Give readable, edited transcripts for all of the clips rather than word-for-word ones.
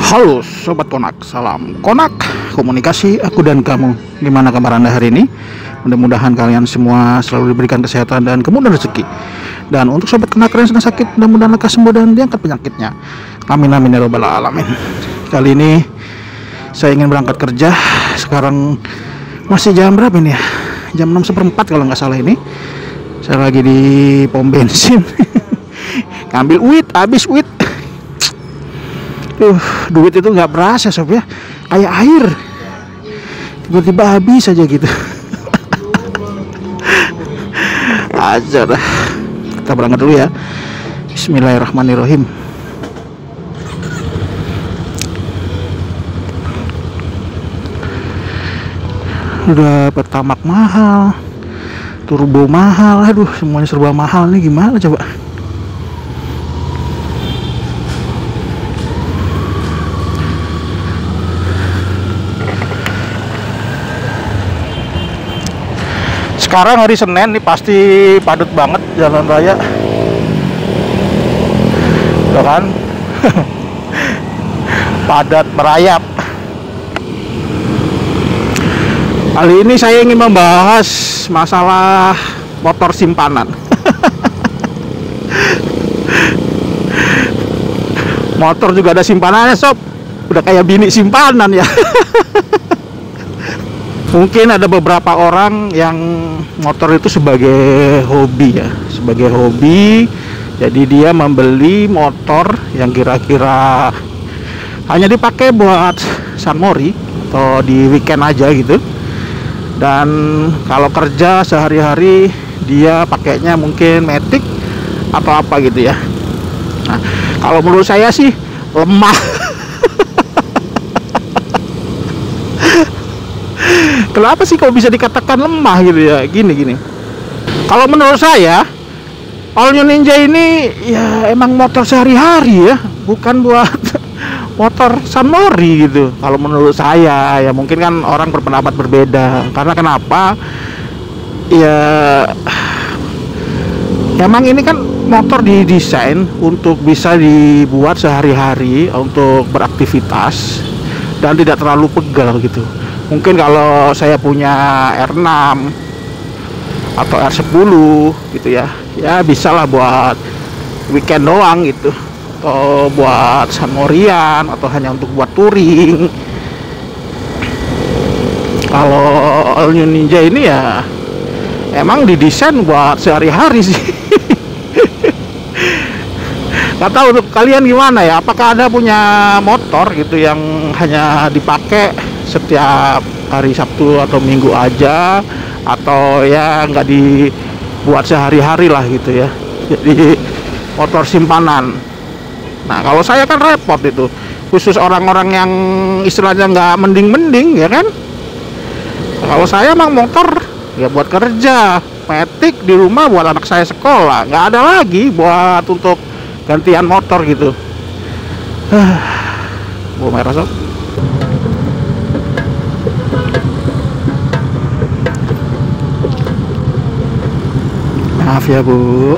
Halo Sobat Konak, salam Konak, komunikasi aku dan kamu. Gimana kabar Anda hari ini? Mudah-mudahan kalian semua selalu diberikan kesehatan dan kemudahan rezeki. Dan untuk Sobat Konak yang sedang sakit, mudah-mudahan lekas sembuh dan diangkat penyakitnya. Amin amin ya robbal alamin. Kali ini saya ingin berangkat kerja. Sekarang masih jam berapa ini ya? Jam 6:04 kalau nggak salah ini. Saya lagi di pom bensin. Ngambil wit, habis wit. Duit itu nggak berasa sob ya, kayak air tiba-tiba habis aja gitu. Aja dah, kita berangkat dulu ya. Bismillahirrahmanirrahim. Udah pertamak mahal, turbo mahal, aduh semuanya serba mahal nih, gimana coba. Sekarang hari Senin nih pasti padat banget jalan raya. Tuh kan. Padat merayap. Kali ini saya ingin membahas masalah motor simpanan. Motor juga ada simpanannya sob. Udah kayak bini simpanan ya. Mungkin ada beberapa orang yang motor itu sebagai hobi ya, sebagai hobi. Jadi dia membeli motor yang kira-kira hanya dipakai buat sunmori atau di weekend aja gitu. Dan kalau kerja sehari-hari dia pakainya mungkin Matic atau apa gitu ya. Nah, kalau menurut saya sih lemah. Kenapa sih kok bisa dikatakan lemah gitu ya? Gini. Kalau menurut saya, All New Ninja ini ya emang motor sehari-hari ya, bukan buat motor sunmori gitu. Kalau menurut saya ya, mungkin kan orang berpendapat berbeda. Karena kenapa? Ya emang ini kan motor didesain untuk bisa dibuat sehari-hari untuk beraktivitas dan tidak terlalu pegal gitu. Mungkin kalau saya punya R6 atau R10 gitu ya, ya bisa lah buat weekend doang gitu, atau buat sunmorian, atau hanya untuk buat touring. Kalau All New Ninja ini ya emang didesain buat sehari-hari sih. Gak tahu untuk kalian gimana ya, apakah ada punya motor gitu yang hanya dipakai setiap hari Sabtu atau Minggu aja, atau ya nggak dibuat sehari-hari lah gitu ya, jadi motor simpanan. Nah kalau saya kan repot itu, khusus orang-orang yang istilahnya nggak mending-mending ya kan. Kalau saya emang motor ya buat kerja, Matic di rumah buat anak saya sekolah, nggak ada lagi buat untuk gantian motor gitu. Bu merah sob. Maaf ya Bu.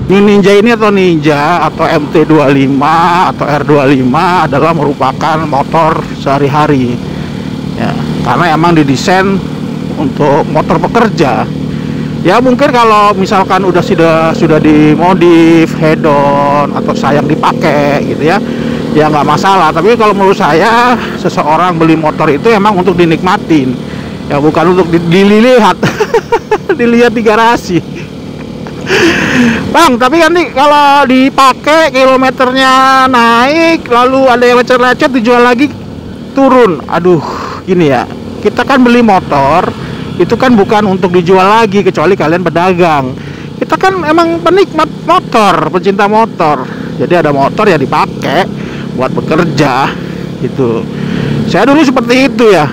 Ini Ninja ini atau Ninja atau MT25 atau R25 adalah merupakan motor sehari-hari ya, karena emang didesain untuk motor pekerja. Ya mungkin kalau misalkan sudah dimodif head on atau sayang dipakai gitu ya, ya nggak masalah. Tapi kalau menurut saya, seseorang beli motor itu emang untuk dinikmatin ya, bukan untuk dilihat. Dilihat di garasi. Bang, tapi kan nih kalau dipakai kilometernya naik, lalu ada yang lecet-lecet dijual lagi turun. Aduh, gini ya. Kita kan beli motor itu kan bukan untuk dijual lagi, kecuali kalian pedagang. Kita kan emang penikmat motor, pecinta motor. Jadi ada motor ya dipakai buat bekerja gitu. Saya dulu seperti itu ya,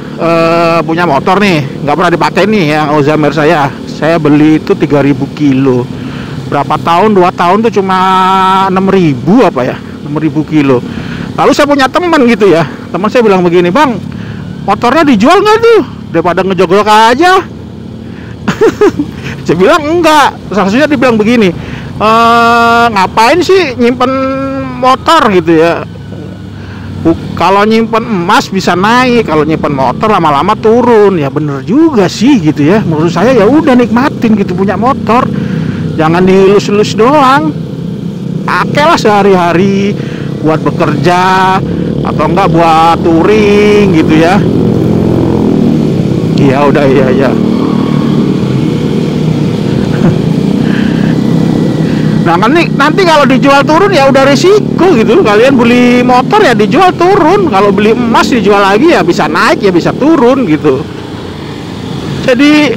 punya motor nih, nggak pernah dipakai nih yang Alzheimer saya. Saya beli itu 3.000 kilo. Berapa tahun, 2 tahun tuh cuma 6.000 apa ya, 6.000 kilo. Lalu saya punya teman gitu ya, teman saya bilang begini, Bang, motornya dijual nggak tuh, daripada ngejogrok aja. Saya bilang enggak. Seharusnya dibilang begini, ngapain sih nyimpen motor gitu ya, Kalau nyimpen emas bisa naik, kalau nyimpen motor lama-lama turun. Ya bener juga sih gitu ya. Menurut saya ya udah nikmatin gitu punya motor. Jangan dielus-elus doang. Pakailah sehari-hari buat bekerja atau enggak buat touring gitu ya. Iya udah iya. Nah nanti kalau dijual turun ya udah resiko gitu. Kalian beli motor ya dijual turun. Kalau beli emas dijual lagi ya bisa naik ya bisa turun gitu. Jadi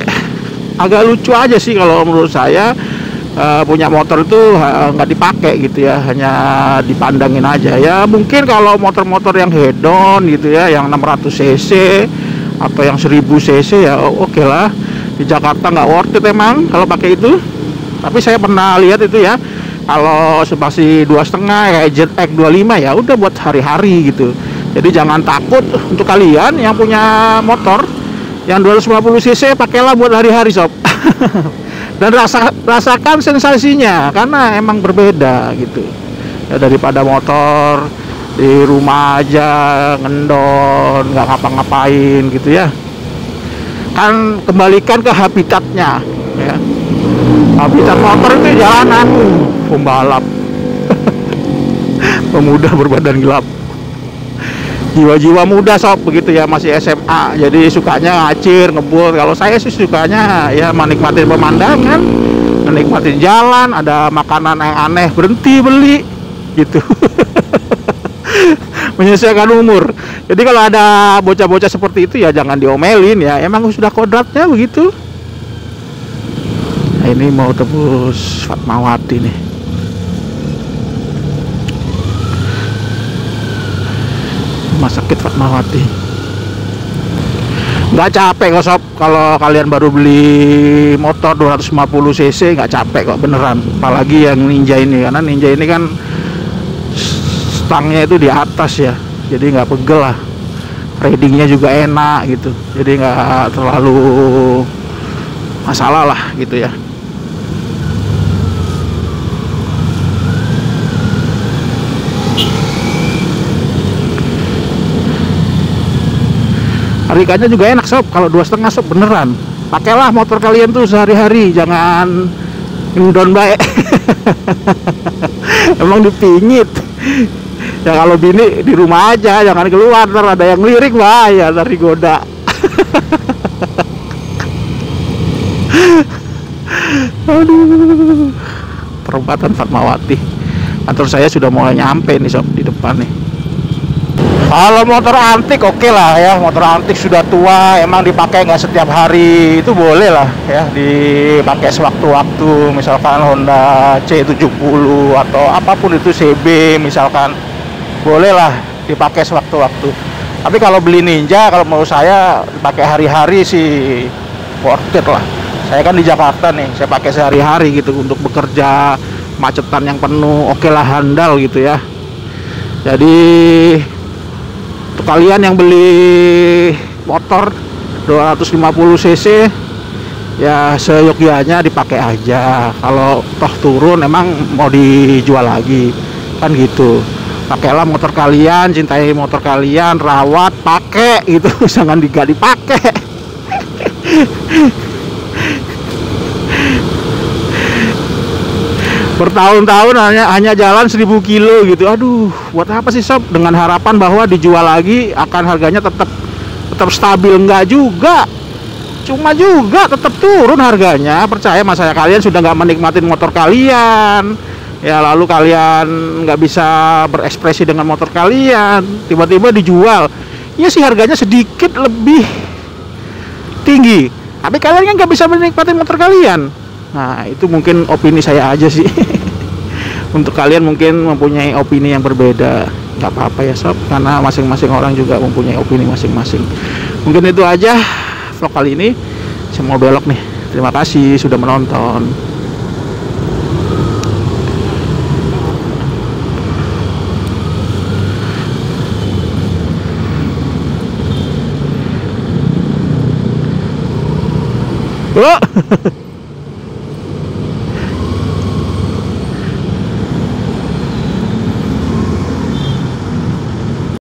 agak lucu aja sih kalau menurut saya. Punya motor itu nggak dipakai gitu ya, hanya dipandangin aja ya. Mungkin kalau motor-motor yang hedon gitu ya, yang 600 cc atau yang 1000 cc ya oke lah. Di Jakarta nggak worth it emang kalau pakai itu. Tapi saya pernah lihat itu ya, kalau masih 2,5 kayak ZX 25 ya udah buat hari-hari gitu. Jadi jangan takut untuk kalian yang punya motor yang 250 cc, pakailah buat hari-hari sob. Dan rasakan sensasinya karena emang berbeda gitu ya, daripada motor di rumah aja ngendon nggak ngapa-ngapain gitu ya. Kan kembalikan ke habitatnya ya. Habitat motor itu jalanan, pembalap. Pemuda berbadan gelap, jiwa-jiwa muda sob begitu ya, masih SMA jadi sukanya ngacir ngebut. Kalau saya sih sukanya ya menikmati pemandangan, menikmati jalan, ada makanan yang aneh berhenti beli gitu. Menyesuaikan umur. Jadi kalau ada bocah-bocah seperti itu ya jangan diomelin ya, emang sudah kodratnya begitu. Nah, ini mau tebus Fatmawati nih. Rumah sakit Fatmawati. Nggak capek kok sob, kalau kalian baru beli motor 250 cc nggak capek kok beneran. Apalagi yang Ninja ini, karena Ninja ini kan stangnya itu di atas ya, jadi nggak pegel lah. Ridingnya juga enak gitu, jadi nggak terlalu masalah lah gitu ya. Tarikannya juga enak sob, kalau 2,5 sob beneran. Pakailah motor kalian tuh sehari-hari, jangan ngendon baik. Emang dipingit. Ya kalau bini di rumah aja, jangan keluar, ntar ada yang lirik bahaya, ntar digoda. Aduh, perempatan Fatmawati. Kantor saya sudah mulai nyampe nih sob, di depan nih. Kalau motor antik oke lah ya, motor antik sudah tua, emang dipakai nggak setiap hari itu boleh lah ya, dipakai sewaktu-waktu, misalkan Honda C70 atau apapun itu, CB misalkan, boleh lah dipakai sewaktu-waktu. Tapi kalau beli Ninja, kalau menurut saya dipakai hari-hari sih worth it lah. Saya kan di Jakarta nih, saya pakai sehari-hari gitu untuk bekerja, macetan yang penuh, oke lah, handal gitu ya. Jadi untuk kalian yang beli motor 250 cc ya seyogyanya dipakai aja. Kalau toh turun emang mau dijual lagi kan gitu. Pakailah motor kalian, cintai motor kalian, rawat, pakai gitu. Jangan gak dipakai. Bertahun-tahun hanya jalan 1000 kilo gitu. Aduh, buat apa sih sob? Dengan harapan bahwa dijual lagi akan harganya tetap stabil, enggak juga. Cuma juga tetap turun harganya. Percaya sama saya, kalian sudah nggak menikmatin motor kalian. Ya lalu kalian nggak bisa berekspresi dengan motor kalian. Tiba-tiba dijual. Ya sih harganya sedikit lebih tinggi. Tapi kalian kan nggak bisa menikmatin motor kalian. Nah itu mungkin opini saya aja sih. Untuk kalian mungkin mempunyai opini yang berbeda, nggak apa-apa ya sob, karena masing-masing orang juga mempunyai opini masing-masing. Mungkin itu aja vlog kali ini. Saya mau belok nih. Terima kasih sudah menonton. Oh.